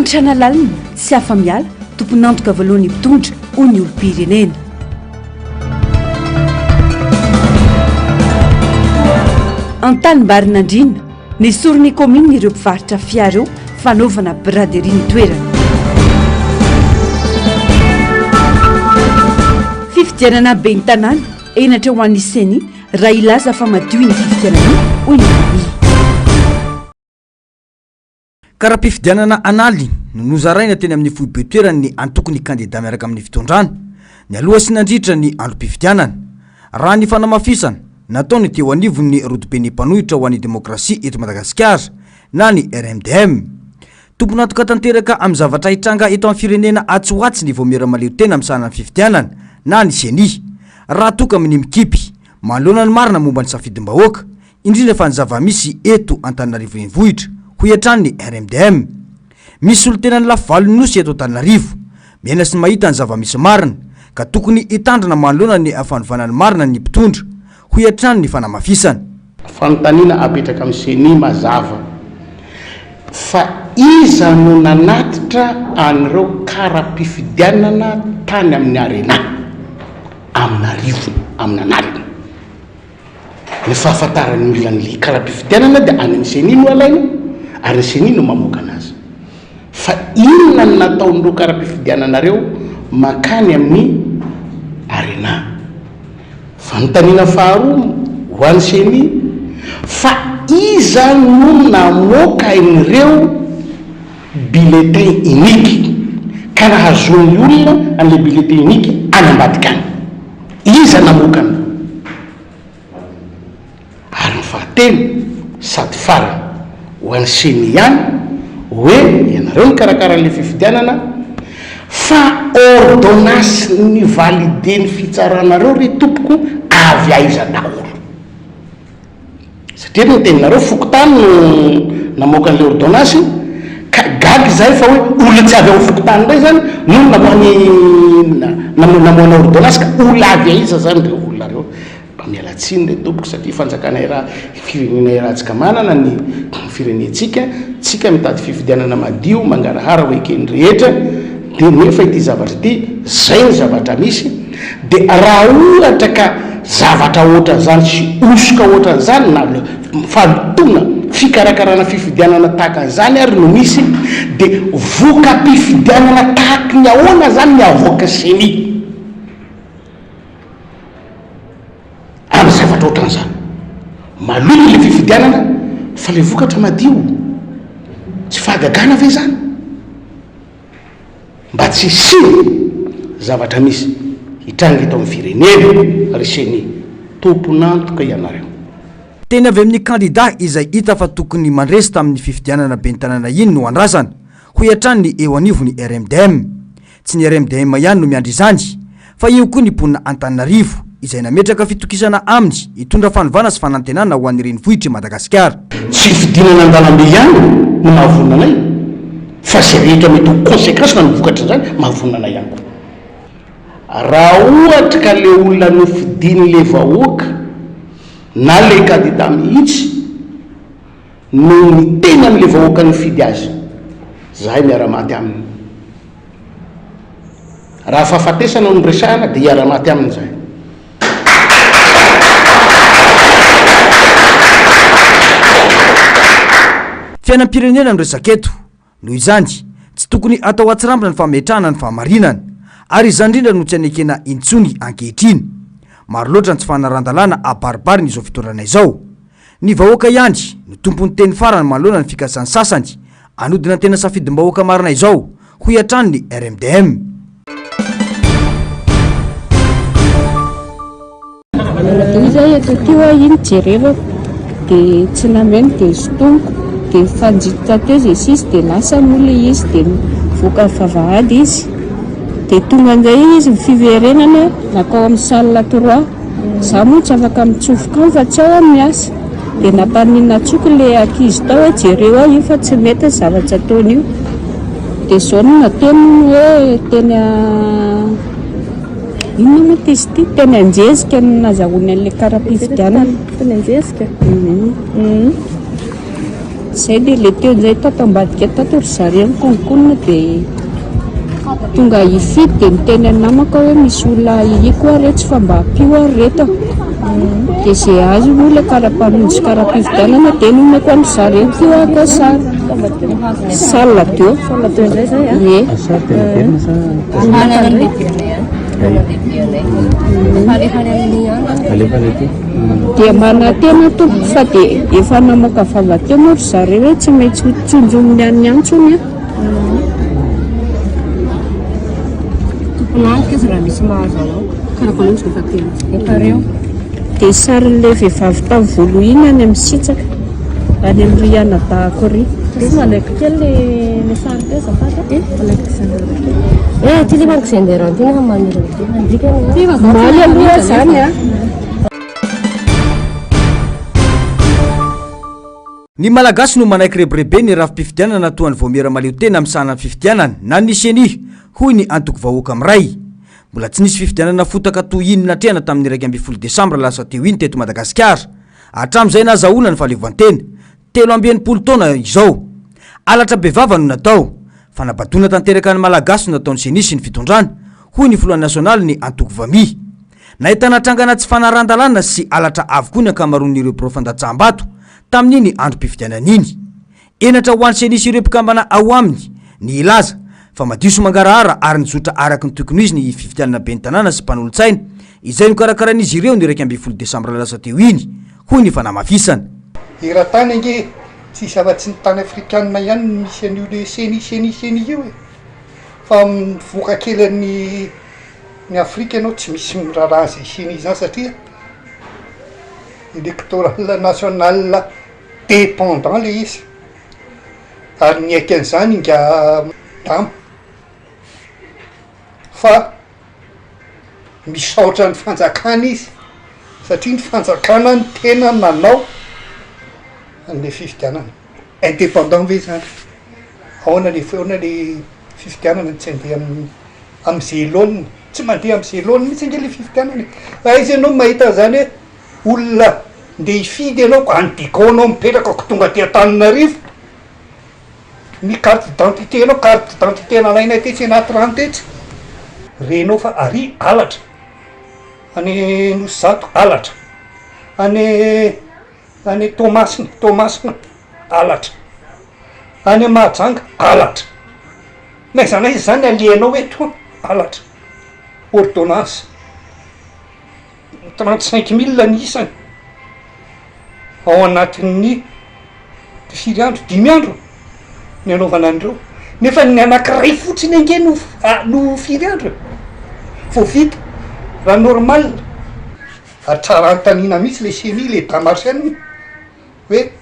Antrana lalina sy hafa-miala tomponantoka voalohany mpitondra ho ny olom-pirenena. Antanimbary-Nandriana nisorony komina ireo mpivarotra fiara eo fanaovana braderie ny toerana. Fifidianana be ny tanàna enatra ho an'ny seny raha ilaza fa madio ny fifidianana hoy ny famia. Karaha-pifidianana analy no nozaraina teny amin'ny foibe toerany antoko ny kandida miaraka amin'ny fitondrana ny aloha sy nandritra ny androm-pifidianana raha ny fanamafisana nataony teo anivon'ny rodoben'ny mpanohitra ho an'ny demokrasia eto Madagasikara na ny RMDM. Tompona antoka tanteraka amin'ny zavatra hitranga eto amin'ny firenena atsoatsy ny voamera maleo tena amin'ny sahanan'ny fifidianana na ny seni raha toka amin'ny mikipy manoloana ny marina momba ny safidim-bahoaka indrindra fa ny zava-misy eto Antananarivo renivohitra ho hiatrany ny RMDM. Misy olo tena ny lafivalony nosy eto Antananarivo miaina sy mahita ny zava-misy marina ka tokony hitandrina manoloana ny fanovanany marina ny mpitondra ho hiatrany ny fanamafisana. Fanontaniana apetraka amin'ny seni mazava fa iza no nanatitra an'ireo karaha-pifidianana tany amin'ny arena amin'Arivo amin'Analina. Ny fahafantarany milan'le karaha-pifidianana dia any amin'ny seni no alaina ary ny seni no mamoaka anazy. Fa inona no nataon'ireo karaha-pifidiananareo makany amin'ny arena? Fanontaniana faharoa ho an'ny seni fa iza no namoaka ireo bulletin unique ka nahazoan'ny olona an'le bulletin unique any ambadikany? Iza namokana? Ary ny fahatelo sady farany ho an'ny seni ihany hoe ianareo ny karakaran'le fifidianana fa ordonnance ny valide ny fitsaranareo re tompoko avy aiza daholo. Satria ny teninareo fokotany no namoaka an'le ordonnance ka gagy zay fa hoe olona tsy avy ao fokotany ndray zany no namoana ordonnance ka olona avy aiza zany re olona reo. Mba mialatsiny le tompoko satria fanjakana iraha firenena irahantsika manana ny firenentsika tsika mitady fifidianana madio mangarahara ho ekeny rehetra dia nefa ity zavatra ity zay ny zavatra misy dia raha ohatra ka zavatra ohatra zany sy osoka ohatra zany na falotona fikarakarana fifidianana tahaka an'izany ary no misy dia voka-pifidianana tahaka ny ahoana zany ny avoaka seni amin'ny zavatra ohatran'izany. Malolo le fifidianana fa le vokatra madio tsy fahagagana ve zany? Mba tsy siny zavatra misy hitranga eto amin'ny firenena ry seni tomponantoka ianareo. Teny avy amin'ny kandida izay hita fa tokony mandresy tamin'ny fifidianana be ny tanàna iny no andrasana ho hiatrany ny eo anivony RMDM. Tsy ny RMDM ihany no miandry izany fa io koa ny mponina Antananarivo izay nametraka fitokisana aminy hitondra fanovana sy fanantenana ho an'ny renivohitra Madagasikara. Tsy fidinana an-dalambe ihany no mahavonanay fa zay rehetra mety ho conséquence na nivokatra zany mahavonana ihany koa. Raha ohatra ka le olona no fidiny le vahoaka na le kandida mihitsy no miteny amin'le vahoaka ny fidy azy, zahay miara-maty aminy. Raha fahafatesana no resahana dia hiara-maty aminy zahay. Fiainam-pirenena no resaketo noho izany tsy tokony atao atsirambina ny fametrahana ny fahamarinana ary izany indrindra no tsy anekena intsony ankehitriny. Maro loatra ny tsy fanarandalana abaribary n'izao fitondrana izao. Ny vahoaka ihany no tompony teny farany manoloana ny fikasany sasany anodina tena safidim-bahoaka marina izao ho hiatrany ny RMDM. Izay eto tio iny jerevako dia tsy nameny dia sotomoko dia fanjitra teo izay sisy dia lasa mola izy dia voaka vavahady izy dia tonga an'izay izy fiverenana nakao amin'ny salle 3 za moa tsy afaka mitsofoka fa tsy ao amin'ny asa dia nampaninina tsoky le ankizy tao hoe jereo aho io fa tsy mety zavatra ataony io dia zao no nateny hoe teny inona moa ty izy ity teny anjezika no nazahoany an'le karaha-pifidianana. Teny anjezika? zay dia le teo zay tatambadika tato ry zareo ny konkonina dia tonga ifidy dia miteny anamako hoe misy olona ihi koa re tsy fa mba hampio aho reto dia zay azo moa le karapanonjy karapividianana dia nomeko any zareo teo ako sara sala teo ie dia manatena tompo fa dia efa namoaka vavateo moa ry zareo hoe tsy maintsy tsonjominy any antsony dia sarin'le vehivavy tamin'ny volo iny any amin'ny sitsaka any amin'ny rianadahako ry maly aloha zany a. Ny malagasy no manaiky rebrebe ny rafi-pifidianana toan'ny voamera Mayotte amin'ny sahanany fifidianana na nisy eny hoy ny antoko vahoaka amiray. Mbola tsy nisy fifidianana fotaka toy iny natrehana tamin'ny 1 Desambra lasa teo iny teto Madagasikara. Hatramin'izay nahazahoana ny fahaleovantena 70 taona izao. Alatra bevava no natao. Fanabadona tanteraka ny malagasy no nataony senisy ny fitondrana hoy ny filoha nasionaly ny antoko vami. Nahitana trangana tsy fanarandalana sy alatra avokoa ny ankamaroan'ireo mpirofandatsambato tamin'iny androm-pifidianana iny. Enatra ho an'ny senisy ireo mpikambana ao aminy ny ilaza fa madiso mangarahara ary nizotra araky ny tokony izy ny fifidianana ben'ny tanàna sy mpanolo-tsaina izay no karakaran'izy ireo ny 1 Desambra lasa teo iny hoy ny fanamafisana. Iratany ange tsy zava-tsy ny tany afrikanina ihany misy an'io le seni io fa mivoaka kely ny Afrika ianao tsy misy miraraha zay seni zany satria électoral national dépendant le izy ary ny aikan'izany inga damo fa misaotra ny fanjakana izy satria ny fanjakana ny tena nanao an'le fifidianana indépendant ve zany aona le fifidianana tsy andeha amin'ny zelone tsy mandeha amin'ny zelone mitsy ange le fifidianana izy ianao mahita zany hoe olona nde hifidy ianao ko andikaonao mipetraka ko tonga ty Antananarivo ny carte d'identité anao carte d'identité nalaina tetsy anaty rano tetsy renao fa ary alatra any Nosato alatra any Tomasina alatra any Mahajanga alatra na zany izy zany alianao hoe to alatra ordonnance 35 000 ny isany ao anatin'ny 4 andro 5 andro ny anaovana andreo nefa ny anankiray fotsiny ange no 4 andro vo vita raha normal atsara antanina mihitsy le seni le damarsiany hoe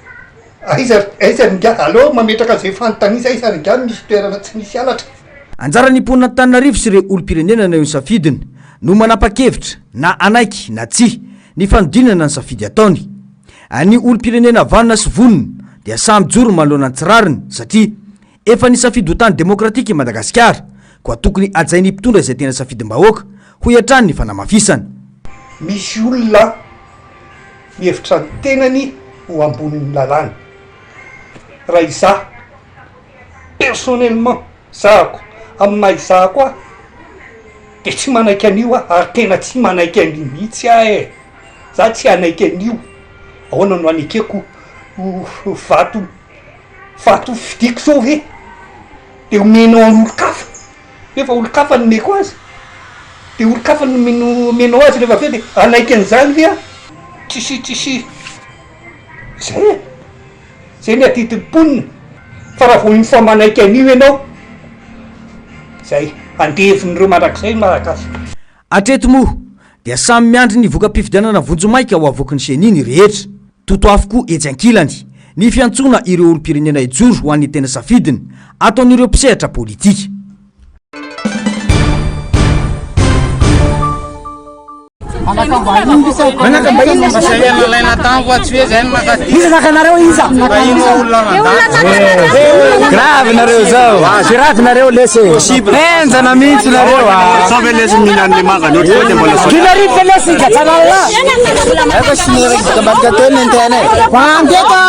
aiza nga aleo mametraka zay fanontaniza aiza nga misy toerana tsy misy alatra. Anjara nimponina Antananarivo sy re olo-pirenena na io ny safidiny no manapa-kevitra na anaiky na tsy ny fanodinana ny safidy ataony. Any olo-pirenena vanona sy vonona dia samy joro manoloana ny tsirariny satria efa ny safidy ho tany demokratika i Madagasikara koa tokony ajainy mpitondra izay tena safidim-bahoaka ho iatrany ny fanamafisana. Misy olona mihevitra ny tenany ho ambonin'ny lalàna raha izaho personnellement zahako amin'ny maha izahako a de tsy manaiky an'io a ary tena tsy manaiky an'io mihitsy ahe za tsy anaiky an'io ahoana no anekeko vato fidiko zao ve de omenao an'olo-kafa rehefa olo-kafa nomeko azy de olo-kafa nomenao azy rehefa aveo de anaiky an'izany ve a tsisy zay ny adidi-ponina fa raha vo iny fa manaiky an'io ianao zay andevin'ireo mandrakizay malagasy. Atreto moa dia samy miandry ny voka-pifidianana vonjomaika ho avoaky ny seniny rehetra toto avokoa etsy ankilany ny fiantsona ireo olo-pirenena ijoro ho an'ny tena safidiny ataon'ireo mpisehatra politika. grave nareo zao siraty nareo lesy enjana mihitsy nareo save lesy mihinan'ny magany kinaritka lesy gatsanala eko sinirikabadika teny ntene fandeka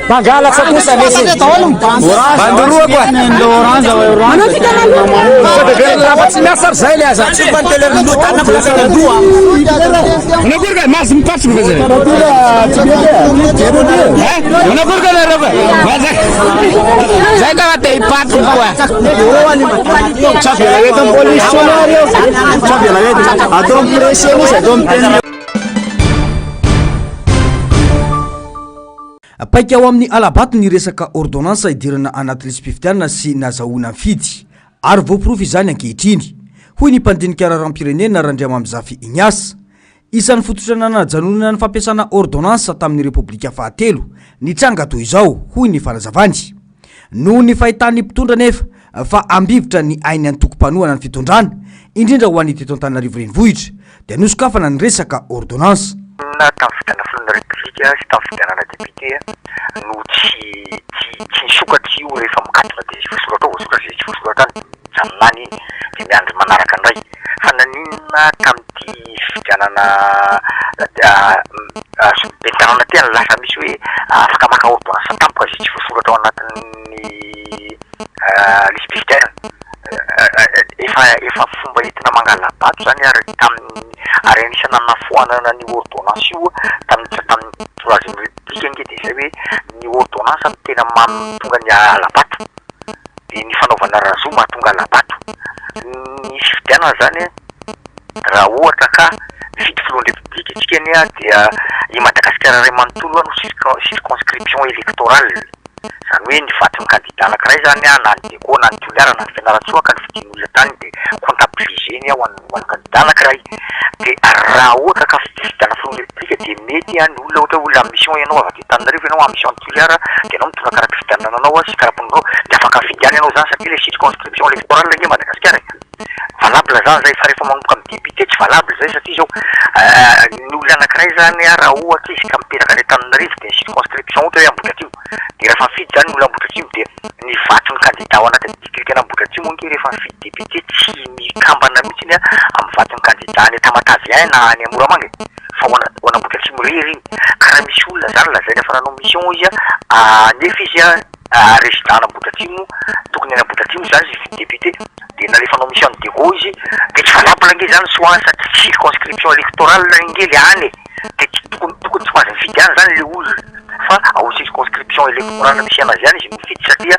mangalatsy kosa lesy bandoroa koa lafa tsy miasa ary zay le aza tsy unakurka mas mpatsy ko zay unakurka na roba zay ka tay patro kwa chapi la wetu polisionario chapi la wetu atom presioni sa dom pen paika ao amin'ny alabato ny resaka ordonnance idirana anaty lisam-pifidianana sy nazahoana fidy ary voaporofy izany ankehitriny hoy ny mpandinika raharam-pirenena Randriama Mbs Ignace isan'ny fototrana janonana ny fampiasana ordonnance tamin'ny repoblika fahatelo nitranga toy izao hoy ny fanazavany noho ny fahitany mpitondra nefa fa ambivitra ny ainy antoko-panoana ny fitondrana indrindra ho an'ny teto Antananarivo renivohitra dia nosokafana ny resaka ordonnance tamin'ny fitanafona republika sy tamin'ny fidanana député no tsy nisokatry io rehefa mikatona dia fosoratra ao voasokatra zay tsy fosoratany janonany dia miandry manaraka andray fa naninona tamin'ity fidanana bentanana tena lasa misy hoe afaka maka ordonnance tampoka zay tsy fosoratra ao anatin'ny lisam-pifidianana efa fomba entina mangala bato zany ary anisana nafoanana ny ordonnance io tamin'ny troisième république ange dia zay hoe ny ordonnance tena matonga ny alabato dia ny fanaovana razo mahatonga alabato ny fifidianana zany raha ohatra ka mifidy filohan'ny république itsika ania dia i Madagasikara ray manontolo no circonscription électorale zany hoe ny vatiny candidat anankiray zany na ny deko na ny toliara na ny fianaratsoa ka ny fidin'olona tany dia comptabiliser ny ho an'ny candidat anankiray dia raha ohatra ka fidana filohan'ny république dia mety ny olona ohatra olona amin'ny mission ianao avy aty Antananarivo ianao amin'ny mission toliara dia ianao mitondra karaha mpifidianana anao sy karaha-ponao dia afaka fidiana ianao zany satria le circonscription électorale ny Madagasikara valable zany zay fa rehefa manomboka amin'ny député tsy valable zay satria zao ny olona anankiray zany raha ohatra izy ka mipetraka ny Antananarivo dia circonscription ohatra hoe Ambohidratrimo dia rehefa mifidy zany ny olona Ambohidratrimo dia ny vatiny candidat ao anatin'ny district Ambohidratrimo ange rehefa mifidy député tsy mikambana mihitsy ny amin'ny vatiny candidat any Tamatavy na any Moramanga fa ho Ambohidratrimo rery iny karaha misy olona zany lazay rehefa nanao mission izy nefa izy résident Ambohidratrimo tokony any Ambohidratrimo zany izy fidy député dia na rehefa nanao mission dego izy dia tsy valable ange zany soa satria circonscription électorale ange le any dia tokony tsy mahazo mifidy any zany le olona fa ao circonscription électorale misy anazy any izy mifidy satria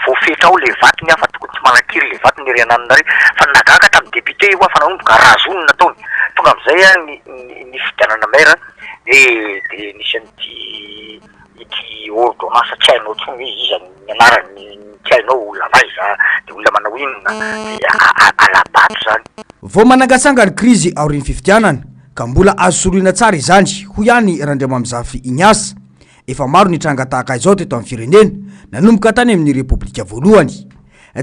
voafetra ao le vatiny fa tokony tsy manakiry le vatiny ry ananonare fa nagaga tamin'ny député io fa nanomboka razony nataony tonga amin'izay ny fidianana maire dia nisy ity ordonnance tsy hainao tsony izy ny anarany tsy hainao lavaiza dia olona manao inona dia alabato zany vao manangasangany krizy aorian'ny fifidianana ka mbola azo soloina tsara izany hoy any Randriama Mbs Ignace efa maro nitranga tahaka izao teto amin'ny firenena nanomboka tany amin'ny repoblika voalohany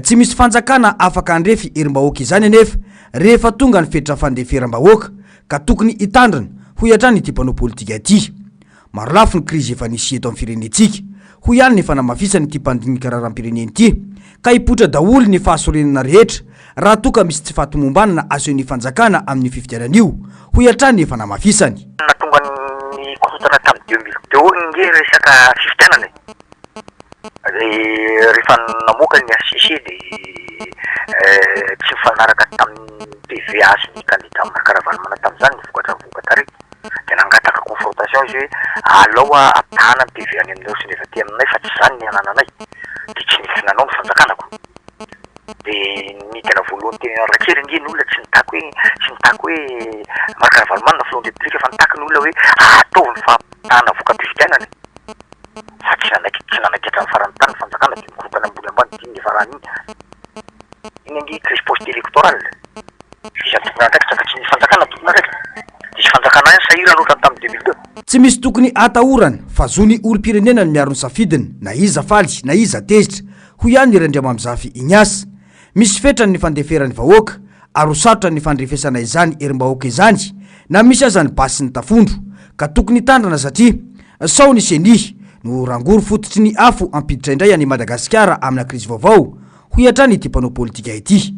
tsy misy fanjakana afaka andrefy erim-bahoaka izany anefa rehefa tonga ny fetra fandeferam-bahoaka ka tokony hitandrina hoy hatrany ity mpanao politika ity maro lafo ny krizy efa nisy eto amin'ny firenentsika hoy ihany ny fanamafisany ity mpandinika raharam-pirenena ity ka hipotra daholo ny fahasorenana rehetra raha toka misy tsy fahatomombanana asehon'ny fanjakana amin'ny fifidianana io hoy hatrany ny fanamafisany natonga ny korotana tamin'ny 2002 nge resaka fifidianana rehefa namoaka ny assise dia tsy mifanaraka tamin'ny PVA sy ny candidat marakaravana tamin'izany nivokatra vokatra reky dia nangataka confrontation izy hoe alao apahana ny PVA ny aminao sy nefa ty aminay fa tsy zany ny anananay dia tsy nisy nanao ny fanjakanako dia ny tena voalohany tena rakery nge ny olona tsy nitako hoe marakaravana filohan'ny république fa nitako ny olona hoe ataovy ny fampahana voka-pifidianana fa tsy nanakitra ny farany tany fanjakana dia mikorotana ambony ambany dia ny farany iny ange crise post électorale izy tokony andraikitra ka tsy ny fanjakana tokony andraikitra isy fanjakana any sahira loatra tamin'ny 2002 tsy misy tokony atahorana fa zony olom-pirenena ny miaro ny safidiny na iza faly na iza tezitra hoy ihany ny Randriama Mbs Ignace misy fetrany ny fandeferan'ny vahoaka ary sarotra ny fandrefesana izany erim-bahoaka izany na misy azany basy ny tafondro ka tokony tandrana satria sao ny seni no rangory fototry ny afo ampiditra indray any Madagasikara amina krizy vaovao ho hiatrany ity mpanao politika ity.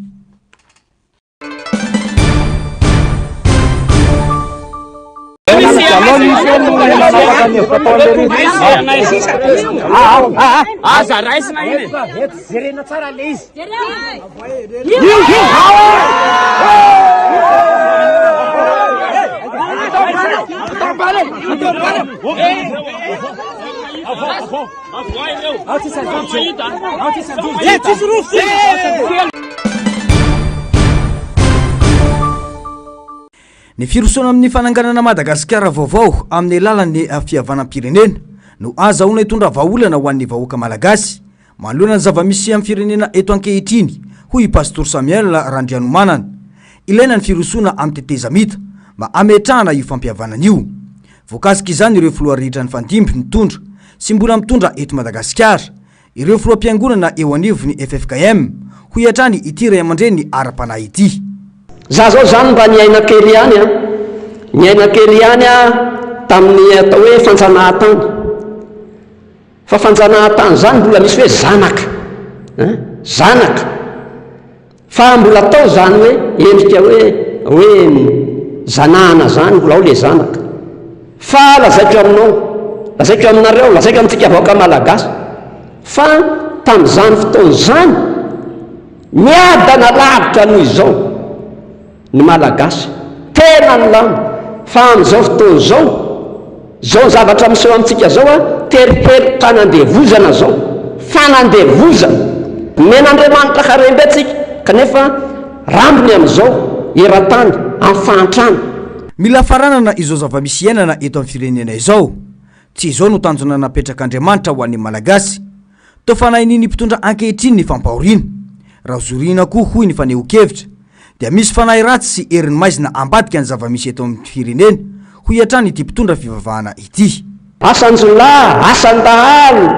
Ny firosona amin'ny fananganana Madagasikara vaovao amin'ny alalan'ny fihavanam-pirenena no azahoana hitondra vahaolana ho an'ny vahoaka malagasy manoloana ny zava-misy amin'ny firenena eto ankehitriny hoy Pastor Samuel Randrianomanana. Ilaina ny firosona amin'ny tetezamita mba ametrahana io fampihavanana io. Voakasika izany ireo filoha rehetra ny fandimby mitondra sy mbola mitondra eto Madagasikara, ireo filoha-piangonana eo anivony FFKM ho hiatrany ity ray aman-dreny ara-panahy ity. Za zao zany mba ny aina kely ihany ny aina kely ihany tamin'ny atao hoe fanjanahantany. Fa fanjanahantany zany mbola misy hoe zanaka zanaka fa mbola atao zany hoe endrika hoe zanahana zany mbola ao le zanaka. Fa lazaiko aminao, lazaiko aminareo, lazaiko amintsika vahoaka malagasy fa tamin'izany fotoana zany miadana lavitra noho izao ny malagasy tena ny lamo. Fa amin'izao fotoana zao zavatra miseho amintsika zao teritery fanandevozana zao fanandevozana men'Andriamanitra karembe tsika kanefa rambony amin'izao eran-tany amin'ny fahantrana. Mila faranana izao zava-misy iainana eto amin'ny firenena izao. Tsy izao no tanjona napetrak'Andriamanitra ho an'ny malagasy. Tao fanahin'ny mpitondra ankehitriny ny fampahoriana. Raha zorina koa hoy ny faneho-kevitra dia misy fanahy ratsy sy herin'ny maizina ambadika ny zava-misy eto amin'ny firenena ho hiatrany ity mpitondra fivavahana ity. Asanjolahy, asandahalo,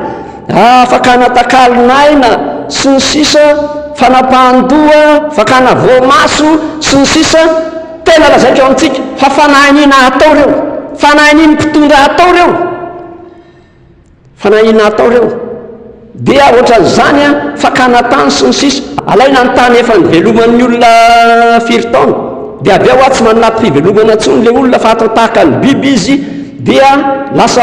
fakana takalinaina sy ny sisa, fanapahandoha, fakana voamaso sy ny sisa. Tena lazaiko amintsika fa fanahinina atao reo, fanahininy mpitondra atao reo, fanahina atao reo dia ohatran'izany fakana tany sy ny sisa. Alaina ny tany efa niveloman'ny olona 4 taona dia avy ao tsy mananaty fivelomana intsony le olona fa atao tahaka ny biby izy dia lasa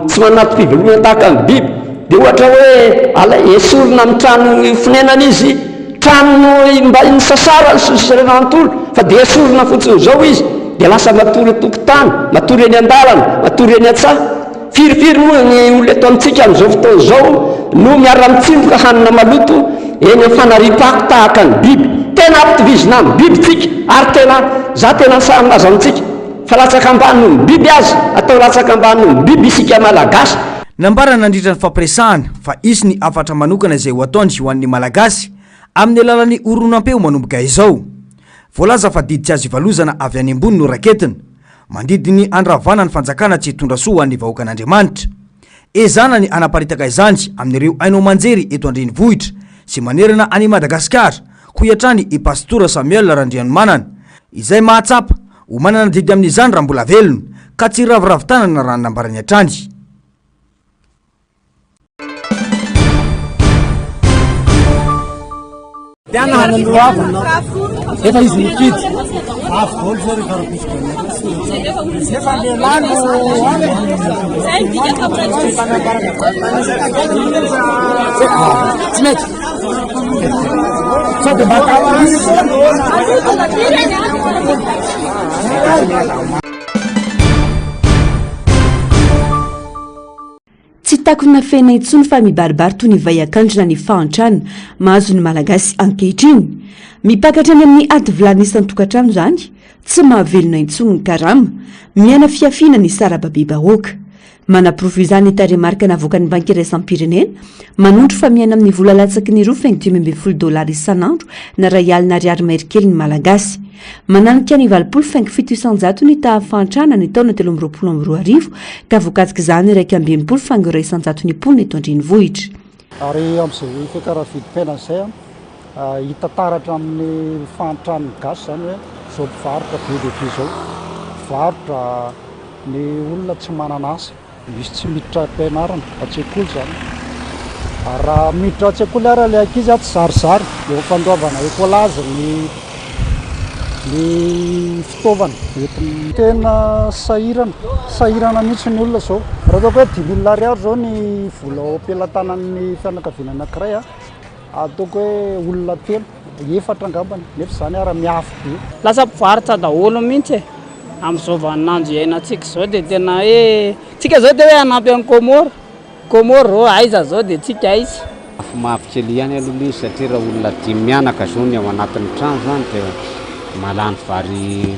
tsy mananaty fivelomana tahaka ny biby. Dia ohatra hoe esorina amin'ny trano fonenana izy, trano mba ny sasara ny sosirana antolo fa dia esorina fotsiny zao izy dia lasa matory tokotany, matory eny an-dalana, matory eny an-tsaha. Firifiry moa ny olona eto amintsika amin'izao fotoana zao no miara-mitsimboka hanina maloto eny amin'ny fanariam-pako tahaka ny biby. Tena ampitovizina amin'ny biby tsika ary tena sahanaza amintsika fa latsaka ambany noho ny biby azy atao latsaka ambany noho ny biby isika malagasy. Nambara nandritra ny fampiresahana fa isy ny afatra manokana izay ho ataony ho an'ny malagasy amin'ny alalan'ny oronampeo manomboka izao. Voalaza fa didy tsy azo ivalozana avy any ambony no raketina mandidiny andravana ny fanjakana tsy hitondra soa an'ny vahoakan'Andriamanitra. Ezana ny anaparitaka izany amin'ireo ainao manjery eto andrenivohitra sy manerana any Madagasikara ho hiatrany i Pastora Samuel Randrianomanana izay mahatsapa ho manana didy amin'izany raha mbola velona ka tsy raviravitanana raha nambarany hatrany. Efa izy mikidy avy zary efa lelano tsy mety sady tsy takony nafena intsony fa mibaribary toy ny vaiakandrina ny fahantrana mahazo ny malagasy ankehitriny mipakatra any amin'ny ady vilanisan'ny tokantrano zany tsy mahavelona intsony ny karama miaina fiafiana ny sarababe-bahoaka manaprofo izany taremarika navoakany banky iraisam-pirenena manondro fa miaina amin'ny vola latsaky ny $5,200 isanandro na ray alina ariary maherikely ny malagasy mananika ny 27,700 ny tahafahantrana ny taona 2022 ka voakatsika izany raika 2,900 ny ponina eto andrenivohitra. Ary amin'izay fiakara vidipena izay hita taratra amin'ny fantrano gasy zany hoe zao mpivarotra be dia be zao varotra ny olona tsy manana asa misy tsy miditra am-pianarana an-tsekoly zany raha miditra an-tsekoly ary le ankizy tsy zarizary eo fandoavana ekolazy ny fitaovana entin'ny tena sahirana mihitsy ny olona zao raha ataoko hoe 10 000 ariary zao ny vola am-pelantanan'ny fianakaviana anankiray ataoko hoe olona telo efatra angambany nefa zany ara miafy be lasa mpivarotra daholo mihitsy amin'izao vaninandro iainantsika zao dia tena hoe tsika zao dia hoe hanampy an'ny komoro zao aiza zao dia tsika aiza mafykely ihany aloha izy satria raha olona 5 mianaka zao ny ao anatin'ny trano zany dia malany vary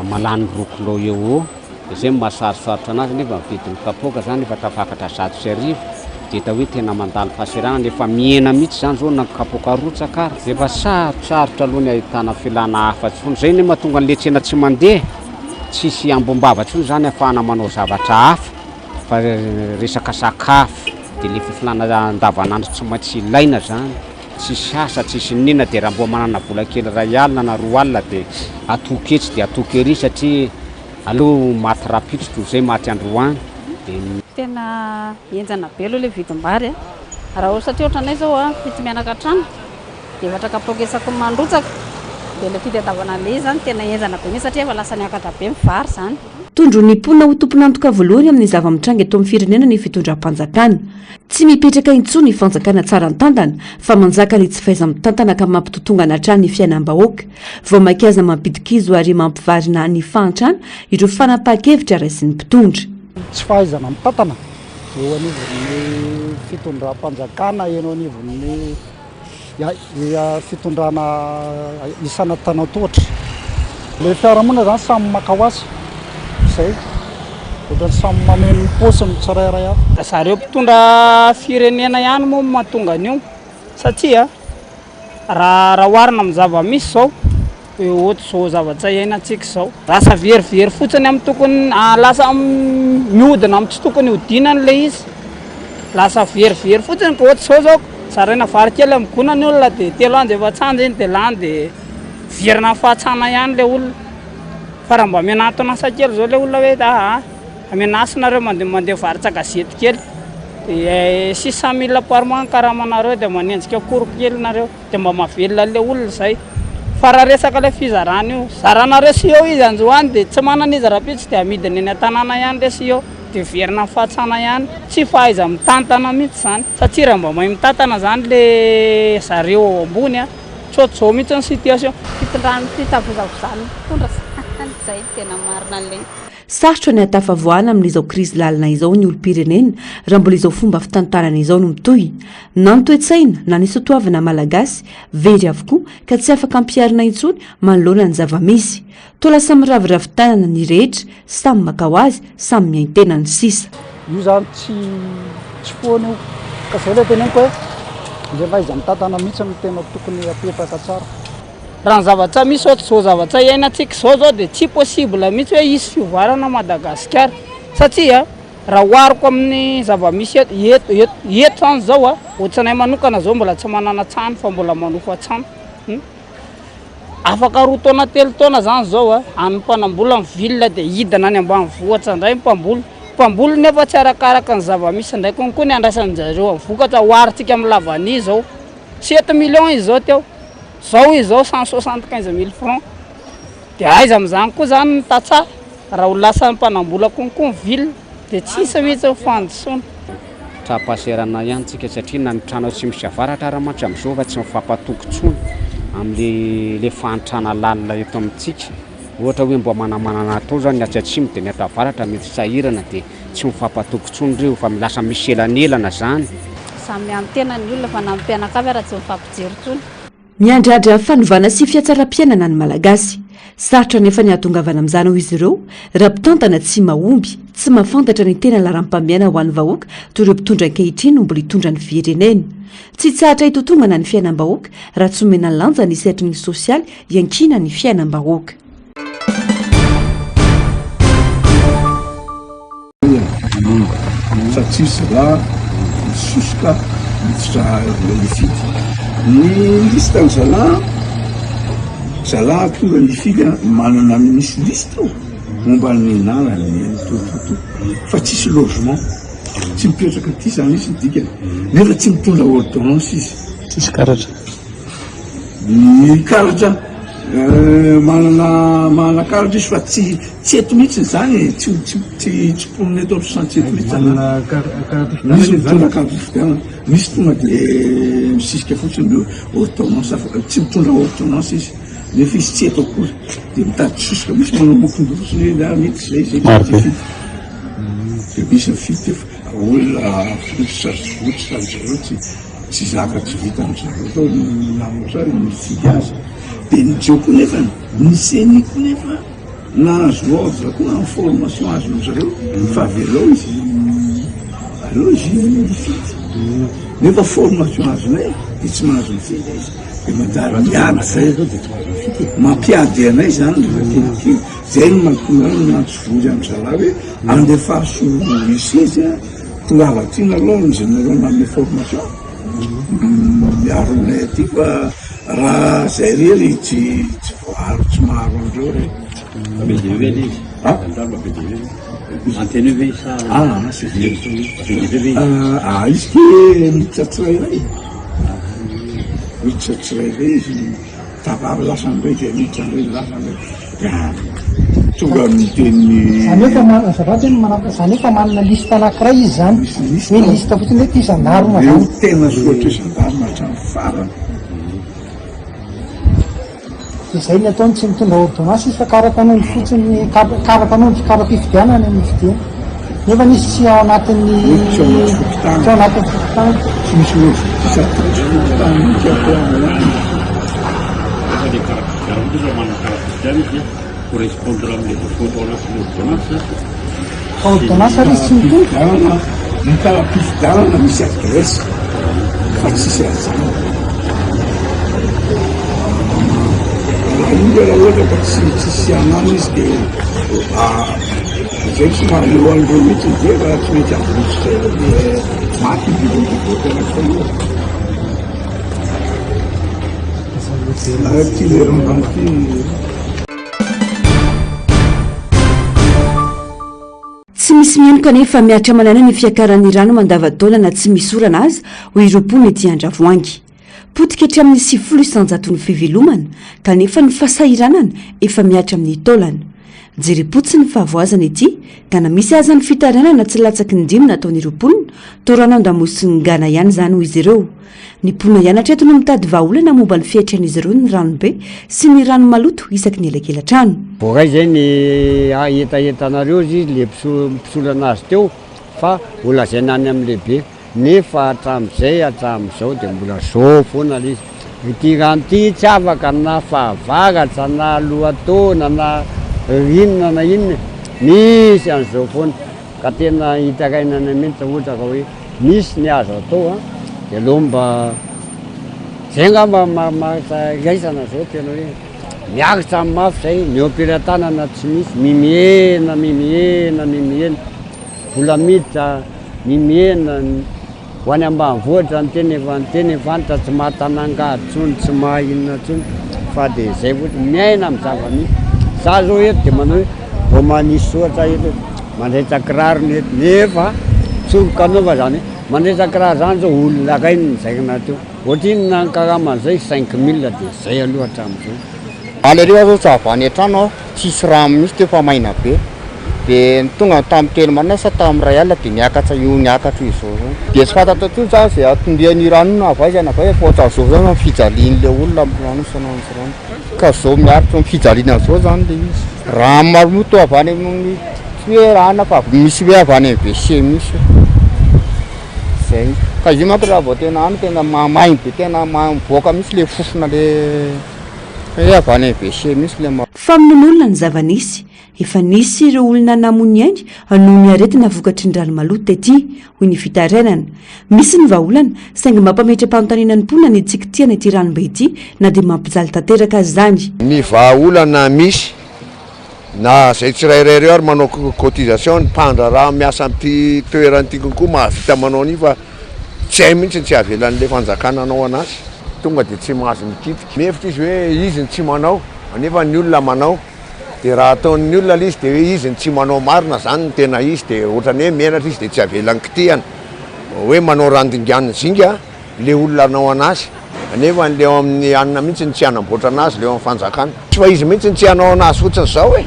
malany 2 kilo eo dia zay mahasarosarotra anazy nefa vidiny kapoaka zany efa tafakatra 100 dia hita hoe tena mandalo fahaserana nefa miena mihitsy zany zao na kapoaka rotsaka ary efa sarosarotra aloha ny ahitana filana hafa tsony zay ny mahatonga an'le tsena tsy mandeha tsisy ambombava tsony zany ahafahana manao zavatra hafa fa resaka sakafo dia le filana andavanandro tsy maintsy ilaina zany tsisy asa tsisy nina dia raha mbo manana vola kely 2 alina na 2 alina dia atoketsy dia atokery satria aloha maty rapitro toy zay maty androany tena enjana be aloha le vidim-bary raha ohatra satria ohatranay zao fity mianaka trano dia efatra kapoaka isako mandrotsaka dia le fitadiavana le zany tena enjana be mihitsy satria efa lasa niakatra be mivary zany tondro ny mponina ho tompon'antoka voalohany amin'ny zava-mitranga eto amin'ny firenena ny fitondram-panjakana tsy mipetraka intsony ny fanjakana tsara ny-tantana fa manjaka ny tsy faiza mitantana ka mampitotongana hatrany ny fiainam-bahoaka vao makiaza mampidikizo ary mampivarina ny fahantrana ireo fanapaha-kevitra raisin'ny mpitondra tsy fahaizana mitantana eo anivon'ny fitondram-panjakana eno anivon'ny fitondrana isana tanatoatra le fiarahamonina zany samy makahoasy zay ohatrany samy mameno posiny tsirairay avy zareo mpitondra firenena ihany moa mahatonga an'io satria raha oharina amin'ny zava-misy zao ohatra zao zavatra iainantsika zao lasa verivery fotsiny amin'ny tokony lasa mihodina amin'ny tsy tokony hodinany le izy lasa verivery fotsiny ka ohatra zao zaraina vary kely amin'ny gona ny olona dia 3 andro efa tsanja iny dia lany dia verina ny fahatsana ihany le olona fa raha mba menatona asa kely zao le olona hoe amenasinareo mandeha varotra gazety kely dia 600 000 par mois karamanareo dia manenjika koroko kely nareo dia mba mahavelona le olona zay fa raha resaka le fizarana io zaranareo sy eo izy androany dia tsy manana izy rapitsy dia amidiny eny an-tanàna ihany le sy eo dia verina ny fahatsana ihany tsy fahaiza mitantana mihitsy zany satria raha mba mahay mitantana zany le zareo ao ambony tsotsao mihitsy ny situation fitondrany fitavozavozany mitondra zay tena marina an'le sarotra ny hatafavoahana amin'izao krizy lalina izao ny olom-pirenena raha mbola izao fomba fitantarana izao no mitohy na ny toe-tsaina na ny sotoavana malagasy very avokoa ka tsy afaka ampiarina intsony manoloana ny zava-misy toa lasa miraviravin-tanana ny rehetra samy makao azy samy miaintena ny sisa io zany tsy foana io ka zay le teneniko hoe izay faiza mitantana mihitsy ny tena tokony apetraka tsara raha ny zavatra misy ohatra zao zavatra iainantsika zao dia tsy possible mihitsy hoe hisy fiovarana Madagasikara satria raha ohariko amin'ny zava-misy eto zany zao ohatranay manokana zao mbola tsy manana trano fa mbola manofa trano afaka 2 taona 3 taona zany zao any mpanambola amin'ny ville dia hidina any ambanivohitra indray mpamboly nefa tsy arakaraka ny zava-misy ndraiky konkoa ny andraisan'ny zareo amin'ny vokatra oharitsika amin'ny lavany zao 7 millions izy zao teo zao izy zao 175 000 francs dia aiza amin'izany koa zany ny tatsà raha ho lasa mpanambola konkoa ny ville dia tsisy mihitsy fandosoana trapaserana ihany tsika satria na ny trano tsy misy avaratra raha mantsy amin'izao fa tsy mifampatoko tsony amin'le fahantrana lalina eto amintsika ohatra hoe mbo manamanana atao zany ny atsatsimy dia ny ato avaratra mety sahirana dia tsy mifampatoko tsony reo fa milasa misy elanelana zany samy antena ny olona fa na mpianakavy raha tsy mifampijery tsony miandrandra fanovana sy fiatsara-piainana ny malagasy sarotra nefa ny ahatongavana amin'izany ho izy ireo raha mpitantana tsy mahomby tsy mahafantatra ny tena laharam-pamiana ho an'ny vahoaka toy ireo mpitondra ankehitriny no mbola hitondra ny firenena tsy tsahatra hitotongana ny fiainam-bahoaka raha tsy omena ny lanja ny sehatry ny sosialy iankina ny fiainam-bahoaka satsisy raha misosoka miditra lifity ny liste ny zala tonga lifity manana misy liste momba ny nanany toto fa tsisy logement tsy mipetraka ty zany izy dikany nefa tsy mitondra ordonnance izy tsisy karatra ny karatra manana karatra izy fa tsy eto mihitsy zany tsy poniny eto santsy eto mihitsy misy mitondra karatra fidianana misy tonga de misisika fotsiny ordonnance tsy mitondra ordonnance izy nefa izy tsy eto akory de mitady sosoka misy manamokondrosiny mety zay de misy mifity olona fototra zareo tsy zaka tsy vita am'zareo tao namotra mifidy azy de nijeo koa nefa niseny koa nefa nahazo ordre koa en formation azo am'zareo fa avelao izy aleo izy mifidy nefa formation azonay de tsy mahazo mifidy izy de madara miady zay mampiady anay zany kelikely zay no mahatonga nantsovory am'zala hoe andefaso izy tonga avatrina aloha ny général manome formation miaronay aty fa raha zay rery tsy voaro tsy maharo andreo re izy ke mitsatsirairay mitsatsirairay izy tavary lasa ndraiky mitsandraiky lasa ndraiky tonga miteny zany efa manana liste anankiray izy zany hoe liste fotsiny hoe ty gendarme zany tena soatra gendarme hatramy farany de zay ny ataony tsy mitondra ordonnance izy fa karatanondro fotsiny karatanondro kara-pifidianana ny fidiana nefa nisy tsy ao anatin'ny tsy ao anatin'ny fokotany tsy misy correspondre amle ordonnance ordonnance ary tsy mitondra ny kara-pifidianana misy adresse fa tsisy raha zany io raha ohatra ka tsisy anano izy de zay tsy mahaleo andreo mihitsy de raha tsy mety avotsitra de maty bilobiloty anakaloha ty leronanty tsy misy mianoka nefa miatra manana ny fiakaran'ny rano mandavataona na tsy misy orana azy ho iropony ety andravoangy potika etry amin'ny 7 isanjaton'ny fivelomana kanefa ny fasahiranana efa miatra amin'ny taolana jery-potsiny fahavoazana ety gana misy aza ny fitaranana tsy latsaky ny 5 nataony iroponina torana andamosiny gana ihany zany ho izy ireo ny pona ianatra eto no mitady vahaolana momba ny fiaitran'izy ireo ny ranobe sy ny rano maloto isaky ny elakelatrano voakay zay ny etaetanareo izy le mpisolana azy teo fa olazaina any am'lehibe nefa hatram'izao de mbola zao foana lizy ity rano ty tsy afaka na fahavagatra na lohatona na inona na inona misy an'izao foana ka tena hitarainana mihitsy ohatra ka hoe misy ny azo atao de aloha mba zay ngamba raisana zao tena hoe miakitra amin'ny mafy zay ny operan-tanana tsy misy mimiena vola miditra mimiena ho any ambanivohatra ny teny efanitra tsy mahatanangady tsony tsy mahainona tsony fa de zay fotsy miaina amin'ny zava-misy za zao eto de manao hoe vao manisy soatra eto mandretra kirarony eto nefa tsorokanova zany mandretra kiraro zany zao olona ray ny zaikina teo ohatriny nankaraman'izay 5000 de zay aloha hatram'izao alereo zao tsy avany an-trano tsisy rano misy teo fa maina be de tonga tamin'ny telo manasa tamin'ny ray alina de niakatra izao de tsy fantatra to za zay atondrian'ny rano na avaizana fa hoe fotra zao zany fijalian'le olona rano sananzy rano ka zao miaritra fijaliana zao zany le izy rano maro moa to avany amin'ny tsy hoe rano fa misy hoe avany amin'ny WC misy zay ka izy manko raha vao tena any tena mamainy be tena mivoaka misy le fofona le hoe avany amin'ny WC misy le faminon'olona ny zava-nisy efa nisy ireo olona namony ainy noho ny aretina vokatry ny rano maloto ety hoy ny fitarainana misy ny vahaolana saingy mampametram-panontaniana ny mponina ny tsikitiana ety ranobe ety na dia mampijaly tanteraka azy zany ny vahaolana misy na zay tsirairaireo ary manao cotisation ny mpandra raha miasa amin'ity toeranyity konkoa mahavita manao an'io fa tsy hay mihitsy tsy avelan'le fanjakana anao anazy tonga de tsy mahazo mikitika mefitra izy hoe izy ny tsy manao anefa ny olona manao de raha ataon'ny olona l izy de hoe izy ny tsy manao marina zany ny tena izy de ohatrany hoe menatra izy de tsy avelan'ny kitihana hoe manao randingianina zinga le olona anao anazy anefa nle ao amin'ny anina mihitsy ny tsy anamboatra anazy leo amin'ny fanjakana tsy fa izy mihitsy ny tsy hanao anazy fotsiny zao hoe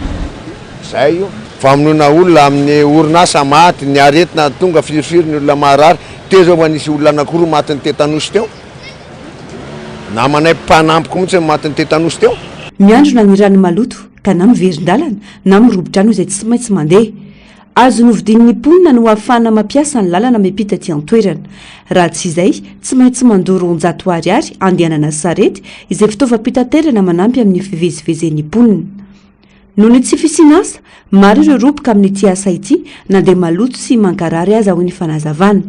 zay io famonoana olona amin'ny orinasa maty ny aretina tonga firifiry ny olona maharary teo zao fa nisy olona anakoro matin'ny tetanosy teo namanay mpanampiko mihitsy matin'ny tetanosy teo miandrona ny rano maloto ka na miverin-dalana na mirobodrano izay tsy maintsy mandeha azo novidin'ny mponina no ahafahana mampiasa ny lalana mipita aty an-toerana raha tsy izay tsy maintsy mandoro 100 ariary andehanana sarety izay fitaovam-pitaterana manampy amin'ny fivezivezen'ny mponina noho ny tsy fisiana asa maro ireo roboka amin'ity asa ity na dia maloto sy mankarary aza ho ny fanazavana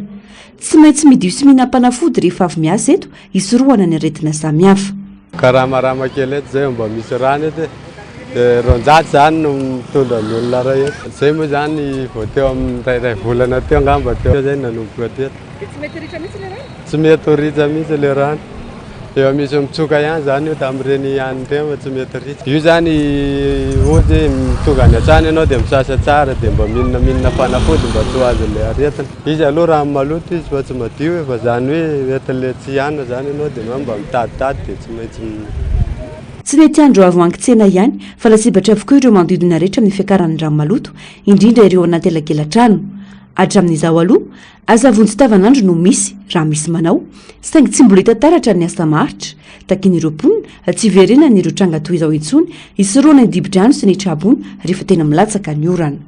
tsy maintsy midio sy mihinam-panafody rehefa avy miasa eto isorohana ny aretina samihafa karamarama kely eto zay mba misy rano ety de ronjaty zany no mitondra ny olona ray eto zay moa zany vao teo amin'ny rairay volana teo angamba teo zay nanomboka teto tsy mety ritra mihitsy le rano eo misy mitsoka ihany zany io tamin'ireny ihany reny tsy mety ritra io zany ohatsy mitonga any an-trano ianao de misasa tsara de mba mihinana fanafody mba tsy ho azy le aretina izy aloha raha maloto izy fa tsy madio fa zany hoe etin'le tsy ihana zany ianao de mba mitaditady de tsy maintsy tsy mety andro avo anki-tsena ihany fa lasibatra avokoa ireo mandodina rehetra amin'ny fiakaran'ny rano maloto indrindra ireo anaty elakelan-trano hatramin'izao aloha azavonjy tavanandro no misy raha misy manao saingy tsy mbola hitataratra ny asa maharitra takin'ireo mponina tsy verenany ireo tranga toy izao intsony isoroana ny dibidrano sy ny trabona rehefa tena milatsaka ny orana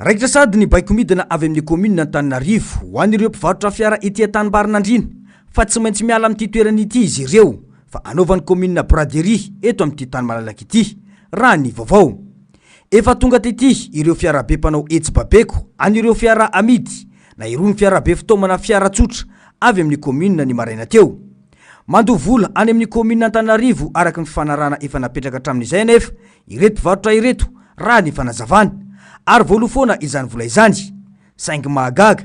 raikitra sady ny baiko midina avy amin'ny komina Antananarivo ho an'ireo mpivarotra fiara ety Tanimbarinandriana fa tsy maintsy miala amin'ity toerana ity izy ireo fa anaovan'ny komina Braderie eto amin'ity tany malalaka ity raha ny vaovao efa tonga tety ireo fiara be mpanao etsy babeko an'ireo fiara amidy na irony fiara be fitaomana fiara tsotra avy amin'ny komina ny maraina teo mandovola any amin'ny komina Antananarivo araka ny fifanarana efa napetraka hatramin'izay nefa ireto mpivarotra ireto raha ny fanazavana ary voalofoana izany vola izany saingy mahagaga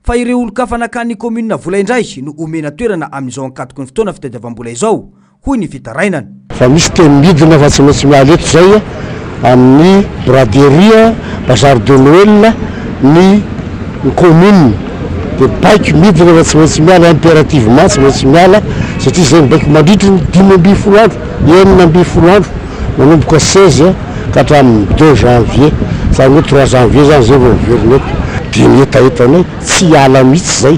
fa ireo olo-kafanakany komina vola indray no omena toerana amin'izao ankatoko ny fotoana fitadiavam-bola izao hoy ny fitarainana fa misy temidina fa tsy maintsy miala eto zay amin'ny braderie bazar de Noël ny komina de baiko midina fa tsy maintsy miala impérativement tsy maintsy miala satria zay baiko mandritra ny 10 andro enina 10 andro manomboka 16 ka hatramin'ny 2 janvier zany hoe 3 janvier zany zay vao miverina eto de ny etaetanay tsy ala mihitsy zay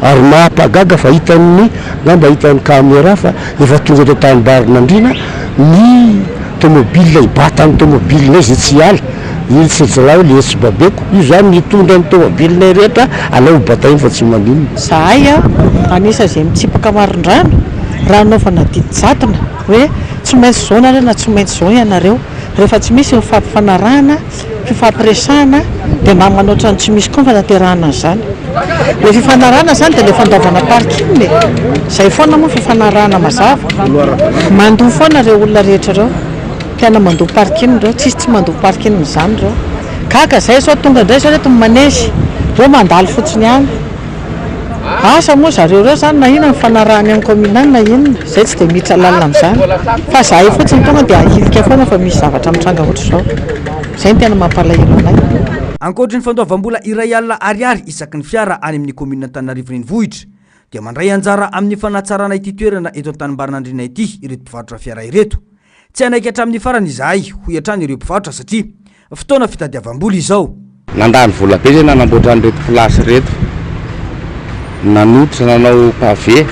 ary mahampagaga fa hitan'ny ngamba hitan'ny caméra fa efa tonga eto Tanimbarinandriana ny tomobile ibatany tomobile zay tsy ala iny tsy zalahy le etsy babeko io zany mitondra ny tomobile rehetra alao batainy fa tsy maninona zahay anisa zay mitsipaka marindrano raha anaovana didy-jadona hoe tsy maintsy zao nareo na tsy maintsy zao ianareo rehefa tsy misy mifampifanarahana fifampiresahana dia namanoatra ny tsy misy koa fanaterahana zany le fifanarahana zany dia le fandaovana parking zay foana moa fifanarahana mazava mandoa foana reo olona rehetra reo mpiana mandoa parking reo tsisy tsy mandoa parking zany reo gaga zay sao tonga indray sao reto manezy reo mandalo fotsiny ihany asa moa zareo reo zany na ina mifanarahany amin'ny komina na inona zay tsy dia miditra lalina amin'izany fa zahay fotsiny tonga dia ahilika foana fa misy zavatra mitranga ohatra zao zay ny tena mampalahelo anay ankoatra ny fandoavam-bola iray alina ariary isaky ny fiara any amin'ny komina Antananarivo renivohitra dia mandray anjara amin'ny fanatsarana ity toerana eto Tanimbarinandriana ity ireto mpivarotra fiara ireto tsy anaiky hatramin'ny farany izahay ho hatrany ireo mpivarotra satria fotoana fitadiavam-bola izao nandany vola be zay nanamboatra an'ireto plasy reto nanototra nanao pavé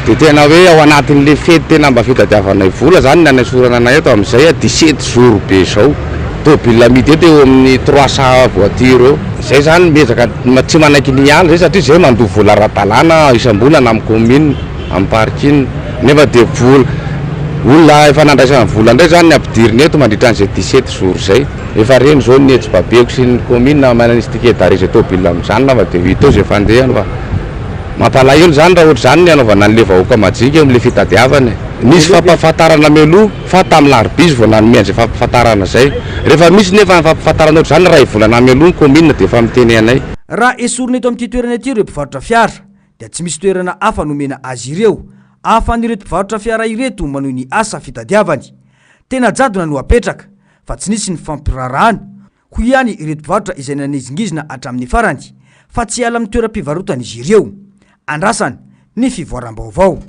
dia tena hoe ao anatin'le fety tena mba fitadiavanay vola zany ny anasorana anay eto amin'izay 17 jours be zao tôbila amidy eto eo amin'ny 300 voiture eo zay zany miezaka tsy manaiky ny ala zay satria zay mandoa vola ara-dalàna isam-bolana amin'ny commune amin'ny parking nefa dia vola olona efa nandraisana vola ndray zany ny ampidiriny eto mandritra an'izay 17 jours zay efa reny zao ny etsy babeko sy ny commune mananizy tikedarisy tôbila amin'izany nafa dia vita zay fandehany fa mampalahelo zany raha ohatra zany ny anaovana an'le vahoaka majika amin'le fitadiavany nisy fampahafantarana meloa fa tamin'ny larbizy vao nanome an'izay fampahafantarana zay rehefa misy nefa fampahafantarana oatra zany raha ivolana meloa ny commune dia efa miteny anay raha esorina eto amin'ity toerana ity ireo mpivarotra fiara dia tsy misy toerana hafa nomena azy ireo ahafan'ireto mpivarotra fiara ireto manohy ny asa fitadiavany tena jadona no apetraka fa tsy nisy ny fampirarahany ho ihany ireto mpivarotra izay nanizingizina hatramin'ny farany fa tsy ala amin'ny toeram-pivarotana izy ireo andrasany ny fivoaram-baovao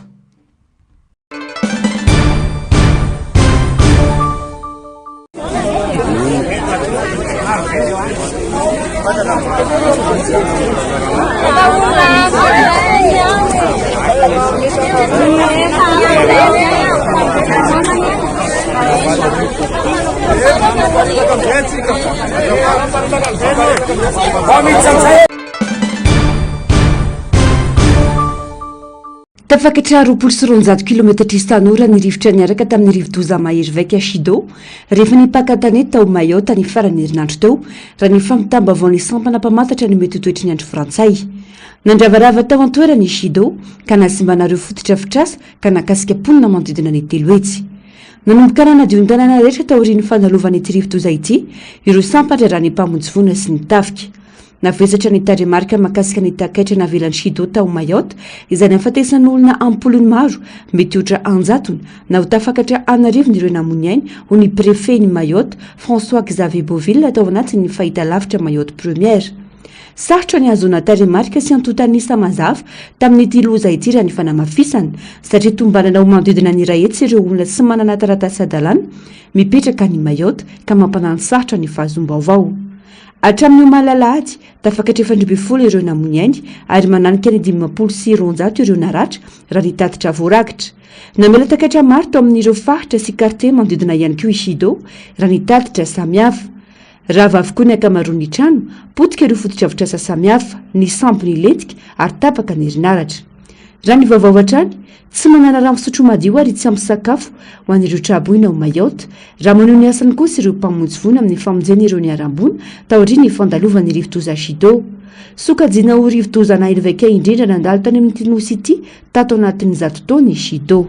tafakatra 20 kilometatra isan'ora ny rivotra niaraka tamin'ny rivo-doza mahery vaika Shido rehefa nipaka tany tao Mayotte ny farany herinandro teo raha ny famitamba avao ny sampana mpamantatra ny mety toetry ny andro frantsay nandravarava tao antoerany Shido ka nasimbanareo fototra fitrasa ka nakasika ponina manodidina ny telo etsy nanomboka nanadiontanana rehetra tao ry ny fandalovany ity rivo-doza ity ireo sampatra raha ny mpamonjy vona sy ny tafika navesatra ny taremarika makasika ny takaitra navelan'ny Shido tao Mayotte izay nahafatesan'ny olona ampolony maro mety otra anjatony na ho tafakatra anarivony ireo namony ainy ho ny préfet ny Mayotte François Xavier Beauville atao anaty ny fahita lavitra Mayotte première sarotra ny azona taremarika sy antotanisa mazava tamin'ity loza ity raha ny fanamafisany satria tombanana ho manodidina ny rahetsy ireo olona sy manana taratasy adalàna mipetraka ny Mayotte ka mampanano sarotra ny fahazom-baovao hatramin'ny malalahady tafakatra 700 ireo namony ainy ary mananika ny 500 ireo naratra raha nitatitra voarakitra namela takatra maro tao amin'ireo faritra sy quartier manodidina ihany koa i Shido raha nitatitra samihafa raha vavokoa ny akamaroan'ny trano potika ireo fototra-vitrasa samihafa ny sambo ny letika ary tapaka ny herinaratra raha ny vaovao hatrany tsy manana rano fisotro madio ary tsy ampy sakafo ho an'ireo traboina ao Mayotte raha maneho ny asany kosa ireo mpamonjy vona amin'ny famonjena ireo ny arambona taoriany fandalovany rivo-doza Shido sokajina ho rivo-doza nahery vaika indrindra nandalo tany amin'ny nosy ity tato anatin'ny 100 taona i Shido